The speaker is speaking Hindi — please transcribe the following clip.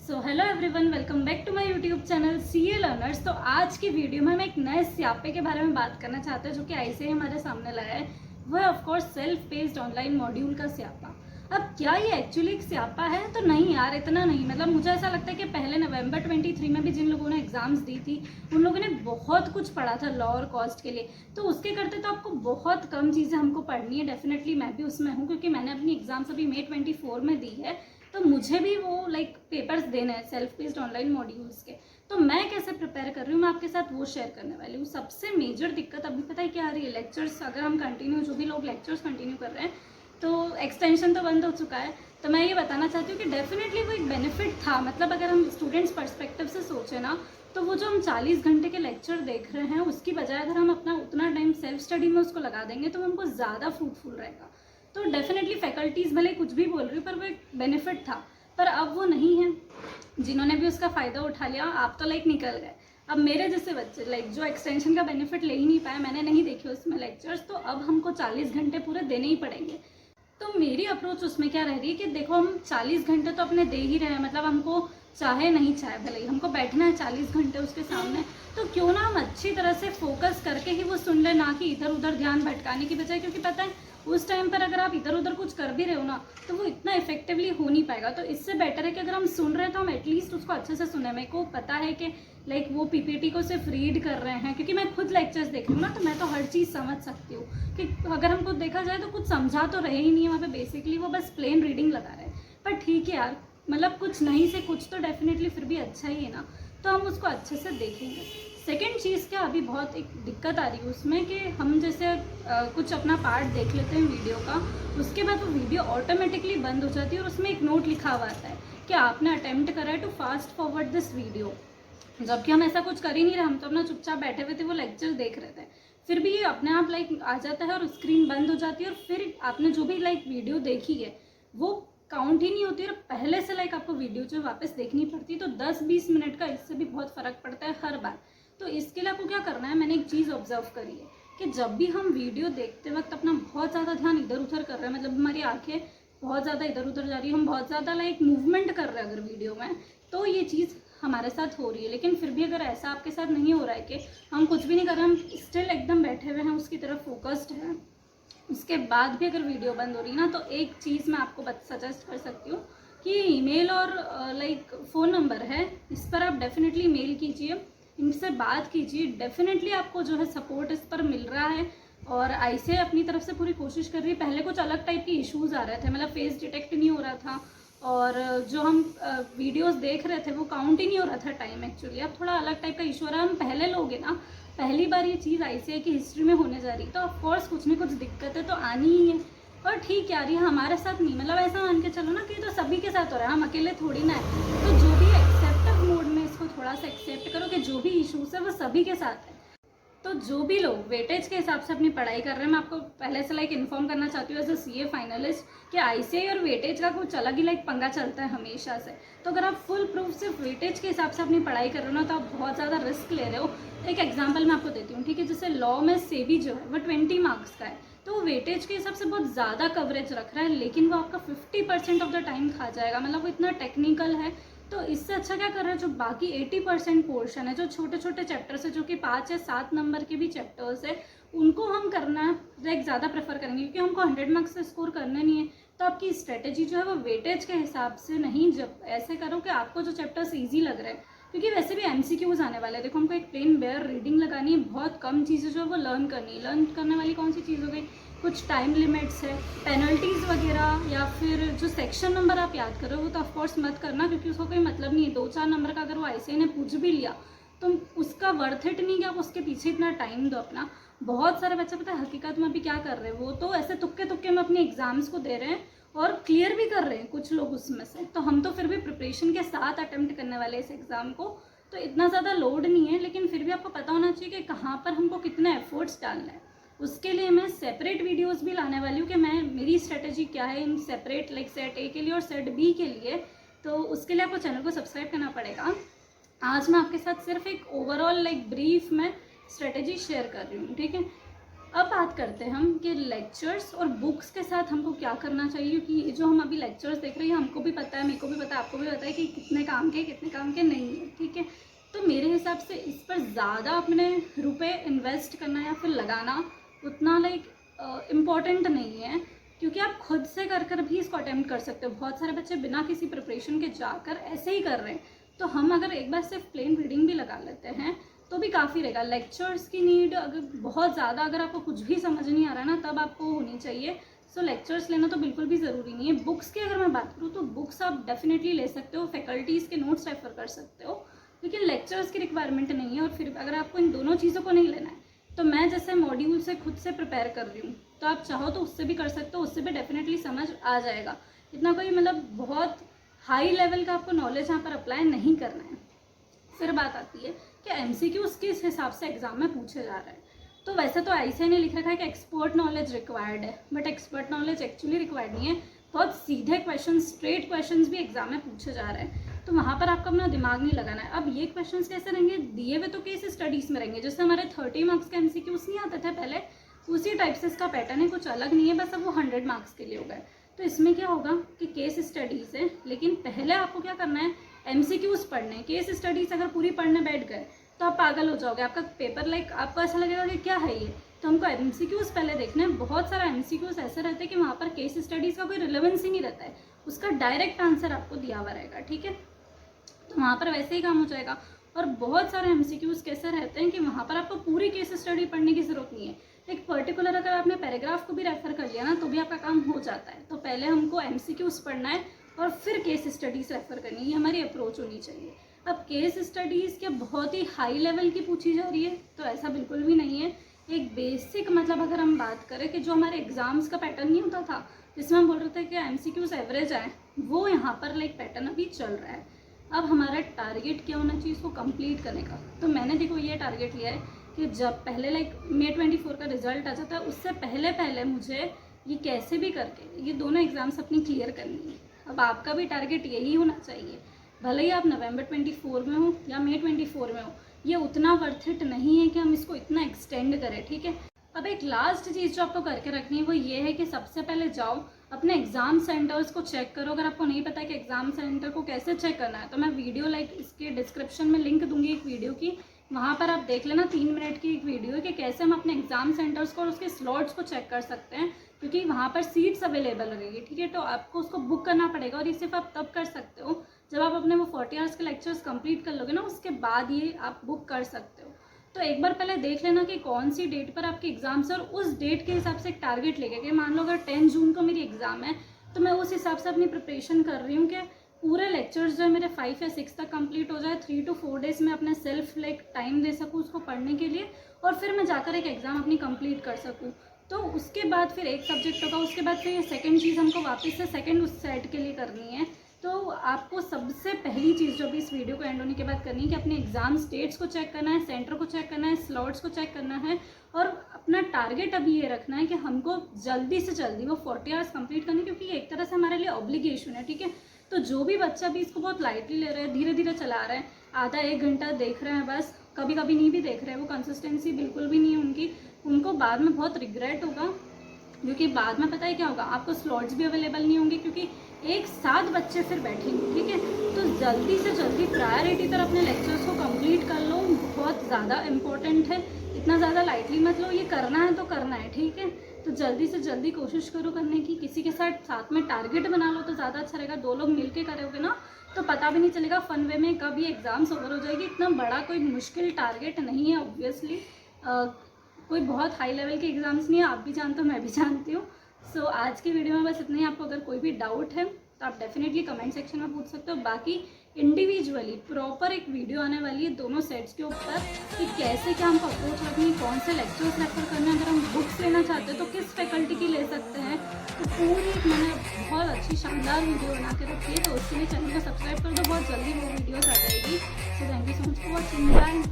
So hello everyone, welcome back to my YouTube channel CA learners. तो आज की वीडियो में मैं एक नए स्यापे के बारे में बात करना चाहते हैं जो कि ऐसे ही हमारे सामने लाया है। वो है of course self based online module का स्यापा। अब क्या ये एक्चुअली एक स्यापा है? तो नहीं यार, इतना नहीं। मतलब मुझे ऐसा लगता है कि पहले नवंबर 23 में भी जिन लोगों ने एग्जाम्स दी थी उन लोगों ने बहुत कुछ पढ़ा था लॉ और कॉस्ट के लिए। तो उसके करते तो आपको बहुत कम चीज़ें हमको पढ़नी है। डेफिनेटली मैं भी उसमें हूँ क्योंकि मैंने अपनी एग्जाम्स अभी May 24 में दी है। तो मुझे भी वो पेपर्स देने हैं सेल्फ बेस्ड ऑनलाइन मॉड्यूल्स के। तो मैं कैसे प्रिपेयर कर रही हूँ मैं आपके साथ वो शेयर करने वाली हूँ। सबसे मेजर दिक्कत अभी पता है क्या आ रही है? लेक्चर्स अगर हम कंटिन्यू, जो भी लोग लेक्चर्स कंटिन्यू कर रहे हैं, तो एक्सटेंशन तो बंद हो चुका है। तो मैं ये बताना चाहती हूँ कि डेफिनेटली वो एक बेनिफिट था। मतलब अगर हम स्टूडेंट्स पर्सपेक्टिव से सोचें ना, तो वो जो हम 40 घंटे के लेक्चर देख रहे हैं उसकी बजाय अगर हम अपना उतना टाइम सेल्फ स्टडी में उसको लगा देंगे तो हमको ज़्यादा फ्रूटफुल रहेगा। तो डेफिनेटली फैकल्टीज़ भले कुछ भी बोल रही पर वो एक बेनिफिट था। पर अब वो नहीं है। जिन्होंने भी उसका फ़ायदा उठा लिया आप तो निकल गए। अब मेरे जैसे बच्चे जो एक्सटेंशन का बेनिफिट ले ही नहीं पाए, मैंने नहीं देखे उसमें लेक्चर्स, तो अब हमको 40 घंटे पूरे देने ही पड़ेंगे। तो मेरी अप्रोच उसमें क्या रह रही है कि देखो, हम 40 घंटे तो अपने दे ही रहे हैं। मतलब हमको चाहे नहीं चाहे भले ही हमको बैठना है 40 घंटे उसके सामने, तो क्यों ना हम अच्छी तरह से फोकस करके ही वो सुन ले, ना कि इधर उधर ध्यान भटकाने की बजाय। क्योंकि पता है उस टाइम पर अगर आप इधर उधर कुछ कर भी रहे हो ना, तो वो इतना इफेक्टिवली हो नहीं पाएगा। तो इससे बेटर है कि अगर हम सुन रहे हैं तो हम एटलीस्ट उसको अच्छे से सुने। मेरे को पता है कि वो पीपीटी को सिर्फ रीड कर रहे हैं, क्योंकि मैं खुद लेक्चर्स देख रही हूँ ना, तो मैं तो हर चीज़ समझ सकती हूँ कि अगर हमको देखा जाए तो कुछ समझा तो रहे ही नहीं है वहाँ पे। बेसिकली वो बस प्लेन रीडिंग लगा रहे हैं। पर ठीक है यार, मतलब कुछ नहीं से कुछ तो डेफिनेटली फिर भी अच्छा ही है ना, तो हम उसको अच्छे से देखेंगे। सेकेंड चीज़ क्या, अभी बहुत एक दिक्कत आ रही है उसमें कि हम जैसे कुछ अपना पार्ट देख लेते हैं वीडियो का, उसके बाद वो वीडियो ऑटोमेटिकली बंद हो जाती है और उसमें एक नोट लिखा हुआ आता है कि आपने अटेम्प्ट करा है to fast forward this video. जबकि हम ऐसा कुछ कर ही नहीं रहे, हम तो अपना चुपचाप बैठे हुए थे, वो लेक्चर देख रहे थे। फिर भी ये अपने आप आ जाता है और स्क्रीन बंद हो जाती है और फिर आपने जो भी वीडियो देखी है वो काउंट ही नहीं होती और पहले से आपको वीडियो जो वापस देखनी पड़ती है। तो 10-20 मिनट का इससे भी बहुत फ़र्क पड़ता है हर बार। तो इसके लिए आपको क्या करना है, मैंने एक चीज़ ऑब्जर्व करी है कि जब भी हम वीडियो देखते वक्त अपना बहुत ज़्यादा ध्यान इधर उधर कर रहे हैं, मतलब हमारी आंखें बहुत ज़्यादा इधर उधर जा रही है, हम बहुत ज़्यादा मूवमेंट कर रहे हैं अगर वीडियो में, तो ये चीज़ हमारे साथ हो रही है। लेकिन फिर भी अगर ऐसा आपके साथ नहीं हो रहा है कि हम कुछ भी नहीं कर रहे, हम स्टिल एकदम बैठे हुए हैं उसकी तरफ फोकस्ड हैं, उसके बाद भी अगर वीडियो बंद हो रही है ना, तो एक चीज़ मैं आपको सजेस्ट कर सकती हूँ कि ईमेल और फ़ोन नंबर है, इस पर आप डेफिनेटली मेल कीजिए, इनसे बात कीजिए। डेफिनेटली आपको जो है सपोर्ट इस पर मिल रहा है और ऐसे अपनी तरफ से पूरी कोशिश कर रही है। पहले कुछ अलग टाइप के इश्यूज़ आ रहे थे, मतलब फेस डिटेक्ट नहीं हो रहा था और जो हम वीडियोस देख रहे थे वो काउंट ही नहीं हो रहा था टाइम एक्चुअली। अब थोड़ा अलग टाइप का इशू हो रहा है। हम पहले लोग हैं ना, पहली बार ये चीज़ ऐसी है कि हिस्ट्री में होने जा रही, तो ऑफकोर्स कुछ ना कुछ दिक्कतें तो आनी ही है। और ठीक यार, ये हमारे साथ नहीं, मतलब ऐसा मान के चलो ना कि तो सभी के साथ हो रहा है, हम अकेले थोड़ी ना है। तो जो भी एक्सेप्टिव मोड में इसको थोड़ा सा एक्सेप्ट करो कि जो भी इशूज़ है वो सभी के साथ है। तो जो भी लोग वेटेज के हिसाब से अपनी पढ़ाई कर रहे हैं, मैं आपको पहले से इन्फॉर्म करना चाहती हूँ एज अ सीए फाइनलिस्ट कि आईसीआई और वेटेज का कुछ अलग ही पंगा चलता है हमेशा से। तो अगर आप फुल प्रूफ सिर्फ वेटेज के हिसाब से अपनी पढ़ाई कर रहे हो ना, तो आप बहुत ज़्यादा रिस्क ले रहे हो। एक एग्जाम्पल मैं आपको देती हूँ, ठीक है? जैसे लॉ में सेबी जो है वो 20 मार्क्स का है, तो वो वेटेज के हिसाब से बहुत ज़्यादा कवरेज रख रहा है, लेकिन वो आपका 50% ऑफ द टाइम खा जाएगा। मतलब वो इतना टेक्निकल है। तो इससे अच्छा क्या कर रहे हैं, जो बाकी 80% पोर्शन है, जो छोटे छोटे चैप्टर्स है, जो कि 5 या 7 नंबर के भी चैप्टर्स है, उनको हम करना ज़्यादा प्रेफर करेंगे क्योंकि हमको 100 मार्क्स से स्कोर करने नहीं है। तो आपकी स्ट्रेटेजी जो है वो वेटेज के हिसाब से नहीं, जब ऐसे करो कि आपको जो चैप्टर्स ईजी लग रहे हैं, क्योंकि वैसे भी एमसीक्यूज आने वाले हैं। देखो, हमको एक प्लेन बेयर रीडिंग लगानी है, बहुत कम चीज़ें जो है वो लर्न करनी है। लर्न करने वाली कौन सी चीज़ हो गई, कुछ टाइम लिमिट्स है, पेनल्टीज़ वगैरह, या फिर जो सेक्शन नंबर आप याद करो वो तो ऑफकोर्स मत करना क्योंकि उसको कोई मतलब नहीं है। 2-4 नंबर का अगर वो ऐसे ने पूछ भी लिया तो उसका वर्थ इट नहीं कि आप उसके पीछे इतना टाइम दो अपना। बहुत सारे बच्चे पता है हकीकत में अभी क्या कर रहे हैं, वो तो ऐसे तुक्के तुक्के में अपने एग्जाम्स को दे रहे हैं और क्लियर भी कर रहे हैं कुछ लोग उसमें से। तो हम तो फिर भी प्रिपरेशन के साथ अटेम्प्ट करने वाले इस एग्ज़ाम को, तो इतना ज़्यादा लोड नहीं है। लेकिन फिर भी आपको पता होना चाहिए कि कहाँ पर हमको कितने एफर्ट्स डालना है। उसके लिए मैं सेपरेट वीडियोस भी लाने वाली हूँ कि मेरी स्ट्रेटेजी क्या है इन सेपरेट सेट ए के लिए और सेट बी के लिए। तो उसके लिए आपको चैनल को सब्सक्राइब करना पड़ेगा। आज मैं आपके साथ सिर्फ एक ओवरऑल ब्रीफ में स्ट्रेटेजी शेयर कर रही हूँ, ठीक है? अब बात करते हैं हम कि लेक्चर्स और बुक्स के साथ हमको क्या करना चाहिए, क्योंकि ये जो हम अभी लेक्चर्स देख रहे हैं हमको भी पता है, मेरे को भी पता है, आपको भी पता है कि कितने काम के नहीं है, ठीक है। तो मेरे हिसाब से इस पर ज़्यादा अपने रुपए इन्वेस्ट करना या फिर लगाना उतना इम्पॉर्टेंट नहीं है, क्योंकि आप खुद से कर भी इसको अटेम्प्ट कर सकते हो। बहुत सारे बच्चे बिना किसी प्रिपरेशन के जाकर ऐसे ही कर रहे हैं। तो हम अगर एक बार सिर्फ प्लेन रीडिंग भी लगा लेते हैं तो भी काफ़ी रहेगा। लेक्चर्स की नीड अगर बहुत ज़्यादा, अगर आपको कुछ भी समझ नहीं आ रहा है ना, तब आपको होनी चाहिए। सो लेक्चर्स लेना तो बिल्कुल भी ज़रूरी नहीं है। बुक्स की अगर मैं बात करूँ तो बुक्स आप डेफिनेटली ले सकते हो, फैकल्टीज़ के नोट्स रेफर कर सकते हो, लेकिन लेक्चर्स की रिक्वायरमेंट नहीं है। और फिर अगर आपको इन दोनों चीज़ों को नहीं लेना है तो मैं जैसे मॉड्यूल से खुद से प्रिपेयर कर रही हूँ, तो आप चाहो तो उससे भी कर सकते हो, उससे भी डेफिनेटली समझ आ जाएगा। इतना कोई बहुत हाई लेवल का आपको नॉलेज यहाँ पर अप्लाई नहीं करना है। फिर बात आती है कि एमसीक्यूज़ किस हिसाब से एग्जाम में पूछे जा रहे हैं। तो वैसे तो आईसीएआई ने लिख रखा है कि एक्सपर्ट नॉलेज रिक्वायर्ड है, but expert knowledge actually required नहीं है। बहुत सीधे क्वेश्चन, स्ट्रेट क्वेश्चंस भी एग्जाम में पूछे जा रहे हैं, तो वहाँ पर आपको अपना दिमाग नहीं लगाना है। अब ये क्वेश्चंस कैसे रहेंगे, दिए हुए तो केस स्टडीज़ में रहेंगे, जैसे हमारे 30 मार्क्स के एमसीक्यूज़ नहीं आते थे पहले, उसी टाइप से इसका पैटर्न है, कुछ अलग नहीं है, बस अब वो 100 मार्क्स के लिए हो गए। तो इसमें क्या होगा कि केस स्टडीज़ है, लेकिन पहले आपको क्या करना है, एमसीक्यूज़ पढ़ने। केस स्टडीज़ अगर पूरी पढ़ने बैठ गए तो आप पागल हो जाओगे, आपका पेपर आपको ऐसा लगेगा कि क्या है ये। तो हमको एमसीक्यूज़ पहले देखना है। बहुत सारा एमसीक्यूज़ ऐसे रहते हैं कि वहाँ पर केस स्टडीज़ का कोई रिलेवेंस ही नहीं रहता है, उसका डायरेक्ट आंसर आपको दिया हुआ रहेगा, ठीक है। तो वहाँ पर वैसे ही काम हो जाएगा। और बहुत सारे एमसीक्यूज़ कैसे रहते हैं कि वहाँ पर आपको पूरी केस स्टडी पढ़ने की ज़रूरत नहीं है, एक पर्टिकुलर अगर आपने पैराग्राफ को भी रेफर कर लिया ना तो भी आपका काम हो जाता है। तो पहले हमको एमसीक्यूज़ पढ़ना है और फिर केस स्टडीज़ रेफर करनी है, ये हमारी अप्रोच होनी चाहिए। अब केस स्टडीज़ क्या बहुत ही हाई लेवल की पूछी जा रही है, तो ऐसा बिल्कुल भी नहीं है। एक बेसिक अगर हम बात करें कि जो हमारे एग्जाम्स का पैटर्न नहीं होता था जिसमें हम बोल रहे थे कि एमसीक्यूज़ एवरेज आए, वो यहाँ पर पैटर्न अभी चल रहा है। अब हमारा टारगेट क्या होना चाहिए इसको कंप्लीट करने का। तो मैंने देखो ये टारगेट लिया है कि जब पहले May 24 का रिजल्ट आ जाता है उससे पहले मुझे ये कैसे भी करके ये दोनों एग्ज़ाम्स अपनी क्लियर करनी है। अब आपका भी टारगेट यही होना चाहिए, भले ही आप नवंबर 24 में हो या May 24 में हो, ये उतना वर्थ इट नहीं है कि हम इसको इतना एक्सटेंड करें, ठीक है। अब एक लास्ट चीज़ जो आपको करके रखनी है वो ये है कि सबसे पहले जाओ अपने एग्ज़ाम सेंटर्स को चेक करो। अगर आपको नहीं पता है कि एग्ज़ाम सेंटर को कैसे चेक करना है तो मैं वीडियो इसके डिस्क्रिप्शन में लिंक दूंगी एक वीडियो की, वहाँ पर आप देख लेना। 3 मिनट की एक वीडियो है कि कैसे हम अपने एग्ज़ाम सेंटर्स को और उसके स्लॉट्स को चेक कर सकते हैं, क्योंकि वहाँ पर सीट्स अवेलेबल रहेगी, ठीक है। तो आपको उसको बुक करना पड़ेगा और ये सिर्फ आप तब कर सकते हो जब आप अपने वो 40 आवर्स के लेक्चर्स कंप्लीट कर लोगे ना, उसके बाद ये आप बुक कर सकते हो। तो एक बार पहले देख लेना कि कौन सी डेट पर आपके एग्ज़ाम्स है और उस डेट के हिसाब से एक टारगेट लेके कि मान लो अगर 10 जून को मेरी एग्ज़ाम है तो मैं उस हिसाब से अपनी प्रिपरेशन कर रही हूँ कि पूरे लेक्चर्स जो है मेरे 5 या 6 तक कंप्लीट हो जाए, 3 to 4 डेज़ में अपने सेल्फ टाइम दे सकूँ उसको पढ़ने के लिए, और फिर मैं जाकर एक एग्ज़ाम अपनी कंप्लीट कर सकूँ। तो उसके बाद फिर एक सब्जेक्ट होगा, उसके बाद फिर ये सेकंड चीज़ हमको वापस से सेकंड उस सेट के लिए करनी है। तो आपको सबसे पहली चीज़ जो भी इस वीडियो को एंड होने के बाद करनी है कि अपने एग्ज़ाम स्टेट्स को चेक करना है, सेंटर को चेक करना है, स्लॉट्स को चेक करना है, और अपना टारगेट अभी ये रखना है कि हमको जल्दी से जल्दी वो 40 आवर्स कंप्लीट करनी है, क्योंकि एक तरह से हमारे लिए ऑब्लिगेशन है, ठीक है। तो जो भी बच्चा भी इसको बहुत लाइटली ले रहे हैं, धीरे धीरे चला रहे हैं, आधा 1 घंटा देख रहे हैं बस, कभी कभी नहीं भी देख रहे हैं, वो कंसिस्टेंसी बिल्कुल भी नहीं है उनकी, उनको बाद में बहुत रिग्रेट होगा, क्योंकि बाद में पता है क्या होगा, आपको स्लॉट्स भी अवेलेबल नहीं होंगे क्योंकि एक साथ बच्चे फिर बैठेंगे, ठीक है। तो जल्दी से जल्दी प्रायोरिटी पर अपने लेक्चर्स को कंप्लीट कर लो, बहुत ज़्यादा इम्पोर्टेंट है, इतना ज़्यादा लाइटली मत लो, ये करना है तो करना है, ठीक है। तो जल्दी से जल्दी कोशिश करो करने की, किसी के साथ में टारगेट बना लो तो ज़्यादा अच्छा रहेगा। 2 लोग मिलके करोगे ना तो पता भी नहीं चलेगा फन वे में कब ये एग्ज़ाम्स ओवर हो जाएगी। इतना बड़ा कोई मुश्किल टारगेट नहीं है, ऑब्वियसली कोई बहुत हाई लेवल के एग्ज़ाम्स नहीं है, आप भी जानते हो मैं भी जानती हूँ। सो आज की वीडियो में बस इतना ही। आपको अगर कोई भी डाउट है तो आप डेफिनेटली कमेंट सेक्शन में पूछ सकते हो। बाकी इंडिविजुअली प्रॉपर एक वीडियो आने वाली है दोनों सेट्स के ऊपर कि कैसे क्या हमको अप्रोच रखनी है, कौन से लेक्चर्स रेफर करना है, अगर हम बुक्स लेना चाहते हैं तो किस फैकल्टी की ले सकते हैं। तो पूरी मैंने बहुत अच्छी शानदार वीडियो बना के रखी है, तो उसके लिए चैनल को सब्सक्राइब कर दो, बहुत जल्दी वो वीडियोस आ जाएगी। So thank you so much for watching, bye.